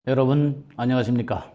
여러분 안녕하십니까?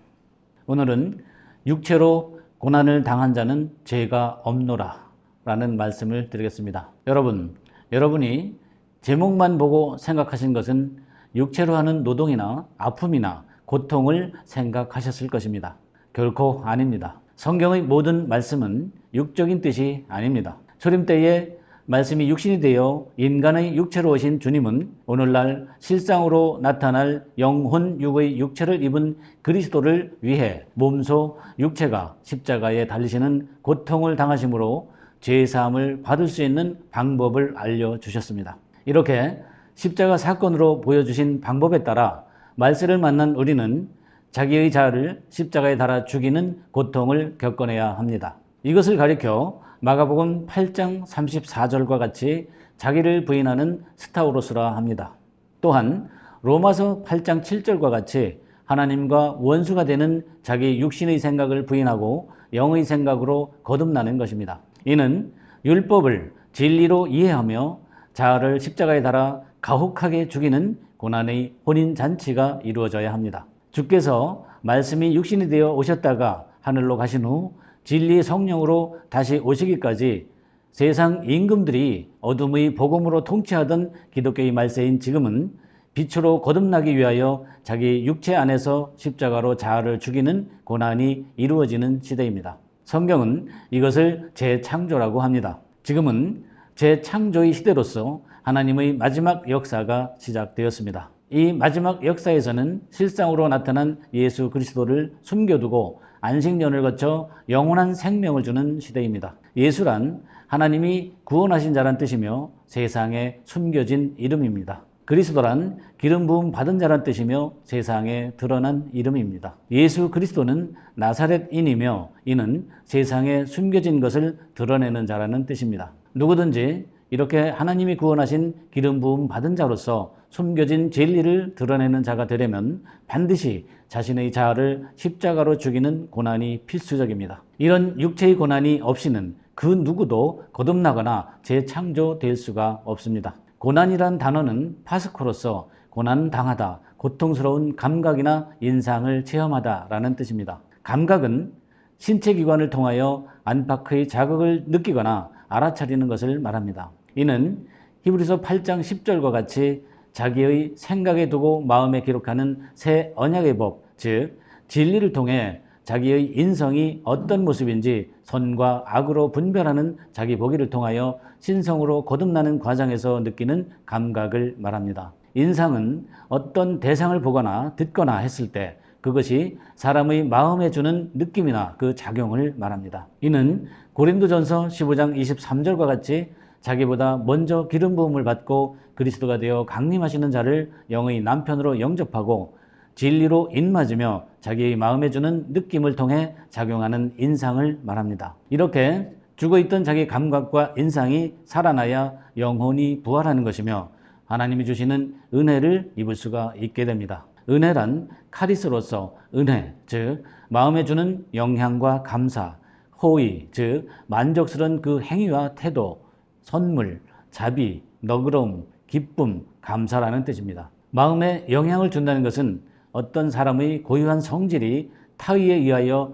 오늘은 육체로 고난을 당한 자는 죄가 없노라 라는 말씀을 드리겠습니다. 여러분이 제목만 보고 생각하신 것은 육체로 하는 노동이나 아픔이나 고통을 생각하셨을 것입니다. 결코 아닙니다. 성경의 모든 말씀은 육적인 뜻이 아닙니다. 초림 때에 말씀이 육신이 되어 인간의 육체로 오신 주님은 오늘날 실상으로 나타날 영혼 육의 육체를 입은 그리스도를 위해 몸소 육체가 십자가에 달리시는 고통을 당하심으로 죄사함을 받을 수 있는 방법을 알려주셨습니다. 이렇게 십자가 사건으로 보여주신 방법에 따라 말세를 만난 우리는 자기의 자아를 십자가에 달아 죽이는 고통을 겪어내야 합니다. 이것을 가리켜 마가복음 8장 34절과 같이 자기를 부인하는 스타우로스라 합니다. 또한 로마서 8장 7절과 같이 하나님과 원수가 되는 자기 육신의 생각을 부인하고 영의 생각으로 거듭나는 것입니다. 이는 율법을 진리로 이해하며 자아를 십자가에 달아 가혹하게 죽이는 고난의 혼인잔치가 이루어져야 합니다. 주께서 말씀이 육신이 되어 오셨다가 하늘로 가신 후 진리의 성령으로 다시 오시기까지 세상 임금들이 어둠의 복음으로 통치하던 기독교의 말세인 지금은 빛으로 거듭나기 위하여 자기 육체 안에서 십자가로 자아를 죽이는 고난이 이루어지는 시대입니다. 성경은 이것을 재창조라고 합니다. 지금은 재창조의 시대로서 하나님의 마지막 역사가 시작되었습니다. 이 마지막 역사에서는 실상으로 나타난 예수 그리스도를 숨겨두고 안식년을 거쳐 영원한 생명을 주는 시대입니다. 예수란 하나님이 구원하신 자란 뜻이며 세상에 숨겨진 이름입니다. 그리스도란 기름 부음 받은 자란 뜻이며 세상에 드러난 이름입니다. 예수 그리스도는 나사렛인이며 이는 세상에 숨겨진 것을 드러내는 자라는 뜻입니다. 누구든지 이렇게 하나님이 구원하신 기름 부음 받은 자로서 숨겨진 진리를 드러내는 자가 되려면 반드시 자신의 자아를 십자가로 죽이는 고난이 필수적입니다. 이런 육체의 고난이 없이는 그 누구도 거듭나거나 재창조될 수가 없습니다. 고난이란 단어는 파스코로서 고난당하다, 고통스러운 감각이나 인상을 체험하다라는 뜻입니다. 감각은 신체기관을 통하여 안팎의 자극을 느끼거나 알아차리는 것을 말합니다. 이는 히브리서 8장 10절과 같이 자기의 생각에 두고 마음에 기록하는 새 언약의 법, 즉 진리를 통해 자기의 인성이 어떤 모습인지 선과 악으로 분별하는 자기 보기를 통하여 신성으로 거듭나는 과정에서 느끼는 감각을 말합니다. 인상은 어떤 대상을 보거나 듣거나 했을 때 그것이 사람의 마음에 주는 느낌이나 그 작용을 말합니다. 이는 고린도전서 15장 23절과 같이 자기보다 먼저 기름 부음을 받고 그리스도가 되어 강림하시는 자를 영의 남편으로 영접하고 진리로 인맞으며 자기의 마음에 주는 느낌을 통해 작용하는 인상을 말합니다. 이렇게 죽어있던 자기 감각과 인상이 살아나야 영혼이 부활하는 것이며 하나님이 주시는 은혜를 입을 수가 있게 됩니다. 은혜란 카리스로서 은혜, 즉 마음에 주는 영향과 감사, 호의, 즉 만족스러운 그 행위와 태도, 선물, 자비, 너그러움, 기쁨, 감사라는 뜻입니다. 마음에 영향을 준다는 것은 어떤 사람의 고유한 성질이 타의에 의하여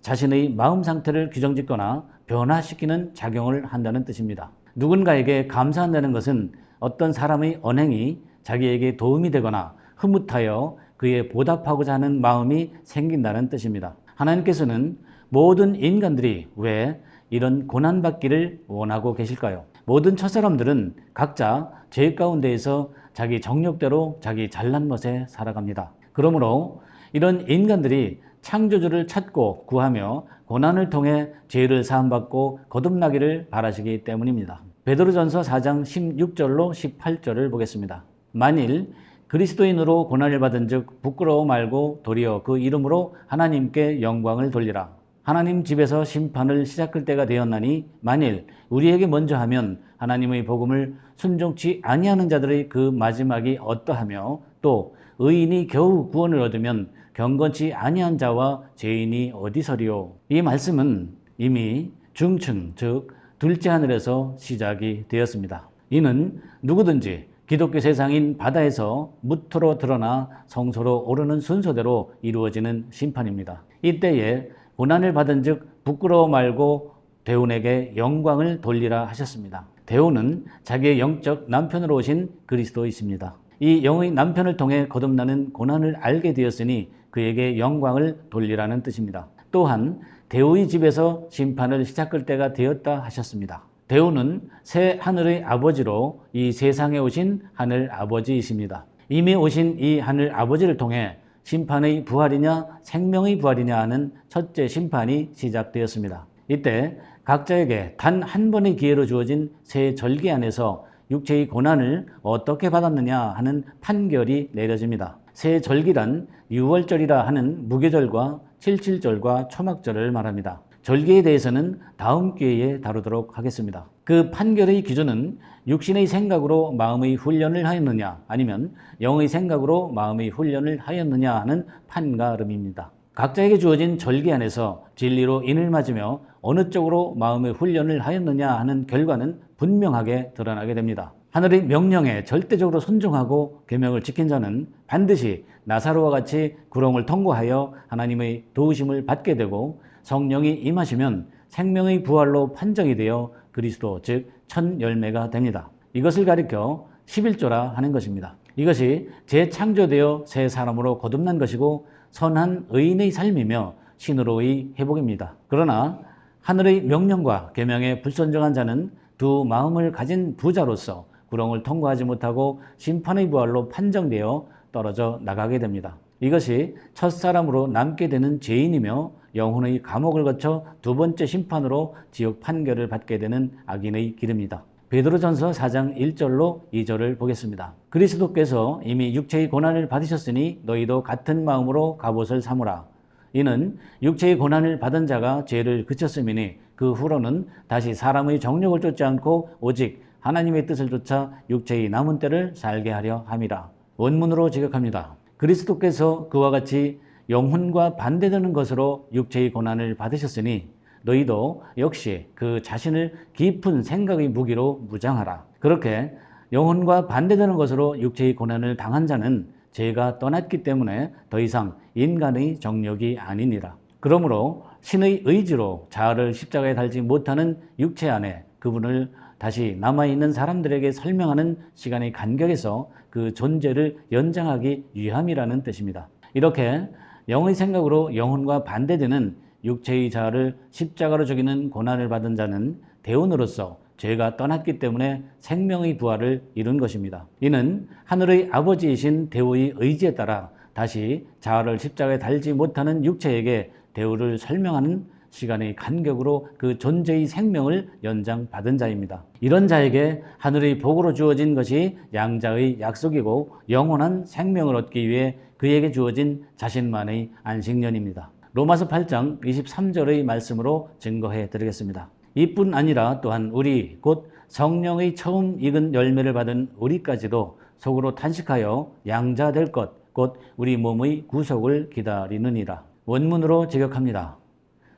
자신의 마음 상태를 규정짓거나 변화시키는 작용을 한다는 뜻입니다. 누군가에게 감사한다는 것은 어떤 사람의 언행이 자기에게 도움이 되거나 흐뭇하여 그에 보답하고자 하는 마음이 생긴다는 뜻입니다. 하나님께서는 모든 인간들이 왜 이런 고난받기를 원하고 계실까요? 모든 첫사람들은 각자 죄 가운데에서 자기 정욕대로 자기 잘난 것에 살아갑니다. 그러므로 이런 인간들이 창조주를 찾고 구하며 고난을 통해 죄를 사함받고 거듭나기를 바라시기 때문입니다. 베드로전서 4장 16절로 18절을 보겠습니다. 만일 그리스도인으로 고난을 받은 즉 부끄러워 말고 도리어 그 이름으로 하나님께 영광을 돌리라. 하나님 집에서 심판을 시작할 때가 되었나니 만일 우리에게 먼저 하면 하나님의 복음을 순종치 아니하는 자들의 그 마지막이 어떠하며 또 의인이 겨우 구원을 얻으면 경건치 아니한 자와 죄인이 어디서리요. 이 말씀은 이미 중층 즉 둘째 하늘에서 시작이 되었습니다. 이는 누구든지 기독교 세상인 바다에서 무토로 드러나 성소로 오르는 순서대로 이루어지는 심판입니다. 이때에 고난을 받은 즉 부끄러워 말고 대운에게 영광을 돌리라 하셨습니다. 대운은 자기의 영적 남편으로 오신 그리스도이십니다. 이 영의 남편을 통해 거듭나는 고난을 알게 되었으니 그에게 영광을 돌리라는 뜻입니다. 또한 대우의 집에서 심판을 시작할 때가 되었다 하셨습니다. 대우는 새 하늘의 아버지로 이 세상에 오신 하늘 아버지이십니다. 이미 오신 이 하늘 아버지를 통해 심판의 부활이냐 생명의 부활이냐 하는 첫째 심판이 시작되었습니다. 이때 각자에게 단 한 번의 기회로 주어진 새 절기 안에서 육체의 고난을 어떻게 받았느냐 하는 판결이 내려집니다. 새 절기란 유월절이라 하는 무교절과 칠칠절과 초막절을 말합니다. 절기에 대해서는 다음 기회에 다루도록 하겠습니다. 그 판결의 기준은 육신의 생각으로 마음의 훈련을 하였느냐 아니면 영의 생각으로 마음의 훈련을 하였느냐 하는 판가름입니다. 각자에게 주어진 절기 안에서 진리로 인을 맞으며 어느 쪽으로 마음의 훈련을 하였느냐 하는 결과는 분명하게 드러나게 됩니다. 하늘의 명령에 절대적으로 순종하고 계명을 지킨 자는 반드시 나사로와 같이 구렁을 통과하여 하나님의 도우심을 받게 되고 성령이 임하시면 생명의 부활로 판정이 되어 그리스도 즉 첫 열매가 됩니다. 이것을 가리켜 11조라 하는 것입니다. 이것이 재창조되어 새 사람으로 거듭난 것이고 선한 의인의 삶이며 신으로의 회복입니다. 그러나 하늘의 명령과 계명에 불순종한 자는 두 마음을 가진 부자로서 구렁을 통과하지 못하고 심판의 부활로 판정되어 떨어져 나가게 됩니다. 이것이 첫사람으로 남게 되는 죄인이며 영혼의 감옥을 거쳐 두 번째 심판으로 지옥 판결을 받게 되는 악인의 길입니다. 베드로전서 4장 1절로 2절을 보겠습니다. 그리스도께서 이미 육체의 고난을 받으셨으니 너희도 같은 마음으로 갑옷을 삼으라. 이는 육체의 고난을 받은 자가 죄를 그쳤음이니 그 후로는 다시 사람의 정욕을 쫓지 않고 오직 하나님의 뜻을 쫓아 육체의 남은 때를 살게 하려 함이라. 원문으로 지각합니다. 그리스도께서 그와 같이 영혼과 반대되는 것으로 육체의 고난을 받으셨으니 너희도 역시 그 자신을 깊은 생각의 무기로 무장하라. 그렇게 영혼과 반대되는 것으로 육체의 고난을 당한 자는 죄가 떠났기 때문에 더 이상 인간의 정욕이 아니니라. 그러므로 신의 의지로 자아를 십자가에 달지 못하는 육체 안에 그분을 다시 남아있는 사람들에게 설명하는 시간의 간격에서 그 존재를 연장하기 위함이라는 뜻입니다. 이렇게 영의 생각으로 영혼과 반대되는 육체의 자아를 십자가로 죽이는 고난을 받은 자는 대운으로서 죄가 떠났기 때문에 생명의 부활을 이룬 것입니다. 이는 하늘의 아버지이신 대우의 의지에 따라 다시 자아를 십자가에 달지 못하는 육체에게 대우를 설명하는 시간의 간격으로 그 존재의 생명을 연장받은 자입니다. 이런 자에게 하늘의 복으로 주어진 것이 양자의 약속이고 영원한 생명을 얻기 위해 그에게 주어진 자신만의 안식년입니다. 로마서 8장 23절의 말씀으로 증거해 드리겠습니다. 이뿐 아니라 또한 우리 곧 성령의 처음 익은 열매를 받은 우리까지도 속으로 탄식하여 양자 될 것 곧 우리 몸의 구속을 기다리느니라. 원문으로 제격합니다.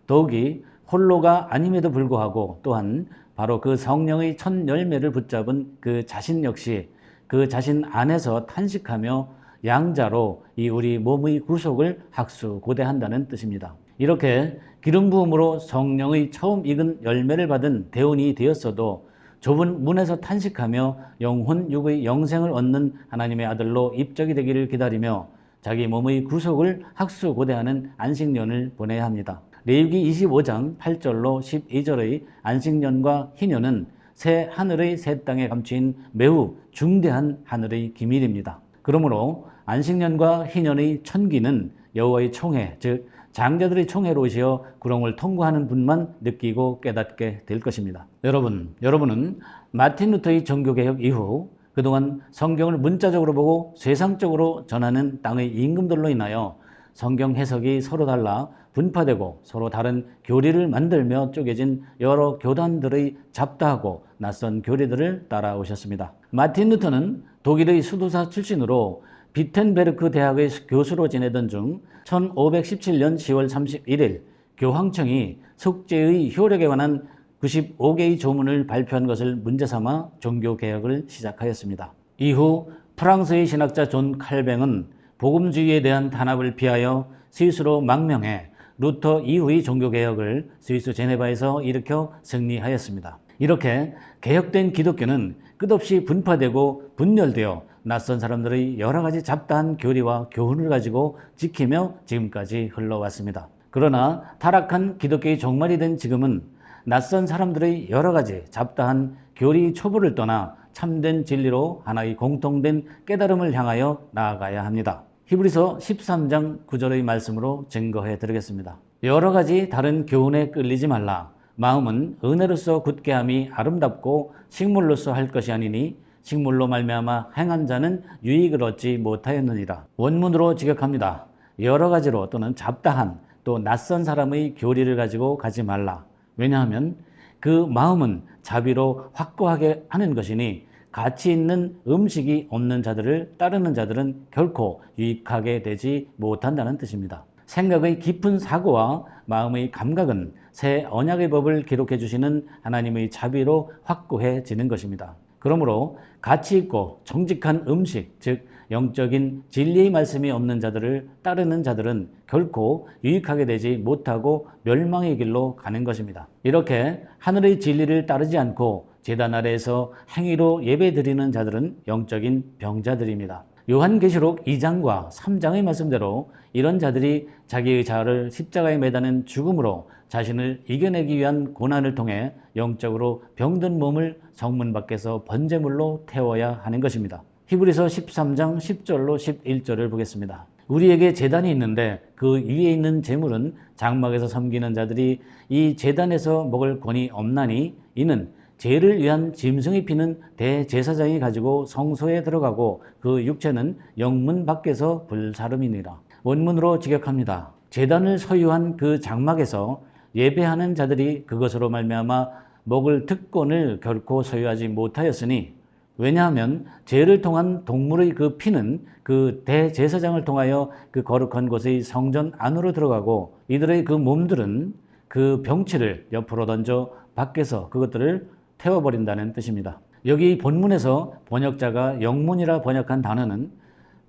더욱이 홀로가 아님에도 불구하고 또한 바로 그 성령의 첫 열매를 붙잡은 그 자신 역시 그 자신 안에서 탄식하며 양자로 이 우리 몸의 구속을 학수고대한다는 뜻입니다. 이렇게 기름 부음으로 성령의 처음 익은 열매를 받은 대운이 되었어도 좁은 문에서 탄식하며 영혼 육의 영생을 얻는 하나님의 아들로 입적이 되기를 기다리며 자기 몸의 구속을 학수고대하는 안식년을 보내야 합니다. 레위기 25장 8절로 12절의 안식년과 희년은 새 하늘의 새 땅에 감추인 매우 중대한 하늘의 기밀입니다. 그러므로 안식년과 희년의 천기는 여호와의 총회, 즉 장자들의 총회로 오시어 구렁을 통과하는 분만 느끼고 깨닫게 될 것입니다. 여러분은 마틴 루터의 종교개혁 이후 그동안 성경을 문자적으로 보고 세상적으로 전하는 땅의 임금들로 인하여 성경 해석이 서로 달라 분파되고 서로 다른 교리를 만들며 쪼개진 여러 교단들의 잡다하고 낯선 교리들을 따라오셨습니다. 마틴 루터는 독일의 수도사 출신으로 비텐베르크 대학의 교수로 지내던 중 1517년 10월 31일 교황청이 속죄의 효력에 관한 95개의 조문을 발표한 것을 문제 삼아 종교개혁을 시작하였습니다. 이후 프랑스의 신학자 존 칼뱅은 복음주의에 대한 탄압을 피하여 스위스로 망명해 루터 이후의 종교개혁을 스위스 제네바에서 일으켜 승리하였습니다. 이렇게 개혁된 기독교는 끝없이 분파되고 분열되어 낯선 사람들의 여러 가지 잡다한 교리와 교훈을 가지고 지키며 지금까지 흘러왔습니다. 그러나 타락한 기독교의 종말이 된 지금은 낯선 사람들의 여러 가지 잡다한 교리 초보를 떠나 참된 진리로 하나의 공통된 깨달음을 향하여 나아가야 합니다. 히브리서 13장 9절의 말씀으로 증거해 드리겠습니다. 여러 가지 다른 교훈에 끌리지 말라. 마음은 은혜로서 굳게함이 아름답고 식물로서 할 것이 아니니 식물로 말미암아 행한 자는 유익을 얻지 못하였느니라. 원문으로 직역합니다. 여러 가지로 또는 잡다한 또 낯선 사람의 교리를 가지고 가지 말라. 왜냐하면 그 마음은 자비로 확고하게 하는 것이니 가치 있는 음식이 없는 자들을 따르는 자들은 결코 유익하게 되지 못한다는 뜻입니다. 생각의 깊은 사고와 마음의 감각은 새 언약의 법을 기록해 주시는 하나님의 자비로 확고해지는 것입니다. 그러므로 가치 있고 정직한 음식, 즉 영적인 진리의 말씀이 없는 자들을 따르는 자들은 결코 유익하게 되지 못하고 멸망의 길로 가는 것입니다. 이렇게 하늘의 진리를 따르지 않고 제단 아래에서 행위로 예배드리는 자들은 영적인 병자들입니다. 요한계시록 2장과 3장의 말씀대로 이런 자들이 자기의 자아를 십자가에 매다는 죽음으로 자신을 이겨내기 위한 고난을 통해 영적으로 병든 몸을 성문 밖에서 번제물로 태워야 하는 것입니다. 히브리서 13장 10절로 11절을 보겠습니다. 우리에게 제단이 있는데 그 위에 있는 제물은 장막에서 섬기는 자들이 이 제단에서 먹을 권이 없나니 이는 죄를 위한 짐승이 피는 대제사장이 가지고 성소에 들어가고 그 육체는 영문 밖에서 불사름이니라. 원문으로 직역합니다. 제단을 소유한 그 장막에서 예배하는 자들이 그것으로 말미암아 먹을 특권을 결코 소유하지 못하였으니 왜냐하면 죄를 통한 동물의 그 피는 그 대제사장을 통하여 그 거룩한 곳의 성전 안으로 들어가고 이들의 그 몸들은 그 병치를 옆으로 던져 밖에서 그것들을 태워버린다는 뜻입니다. 여기 본문에서 번역자가 영문이라 번역한 단어는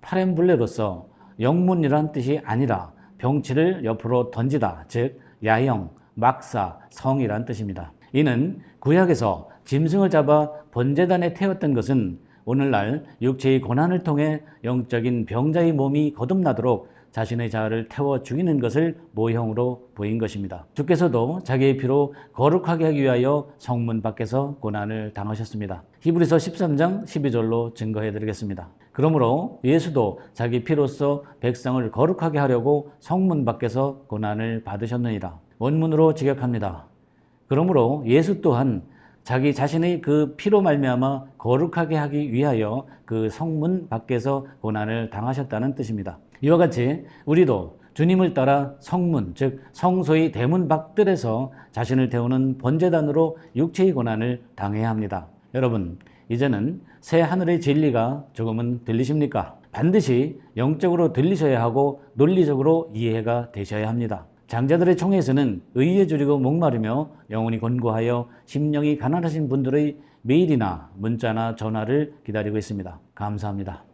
파렘블레로서 영문이란 뜻이 아니라 병치를 옆으로 던지다, 즉 야영, 막사, 성이란 뜻입니다. 이는 구약에서 짐승을 잡아 번제단에 태웠던 것은 오늘날 육체의 고난을 통해 영적인 병자의 몸이 거듭나도록 자신의 자아를 태워 죽이는 것을 모형으로 보인 것입니다. 주께서도 자기의 피로 거룩하게 하기 위하여 성문 밖에서 고난을 당하셨습니다. 히브리서 13장 12절로 증거해 드리겠습니다. 그러므로 예수도 자기 피로써 백성을 거룩하게 하려고 성문 밖에서 고난을 받으셨느니라. 원문으로 직역합니다. 그러므로 예수 또한 자기 자신의 그 피로 말미암아 거룩하게 하기 위하여 그 성문 밖에서 고난을 당하셨다는 뜻입니다. 이와 같이 우리도 주님을 따라 성문, 즉 성소의 대문 밖들에서 자신을 태우는 번제단으로 육체의 고난을 당해야 합니다. 여러분, 이제는 새 하늘의 진리가 조금은 들리십니까? 반드시 영적으로 들리셔야 하고 논리적으로 이해가 되셔야 합니다. 장자들의 총회에서는 의에 줄이고 목마르며 영혼이 곤고하여 심령이 가난하신 분들의 메일이나 문자나 전화를 기다리고 있습니다. 감사합니다.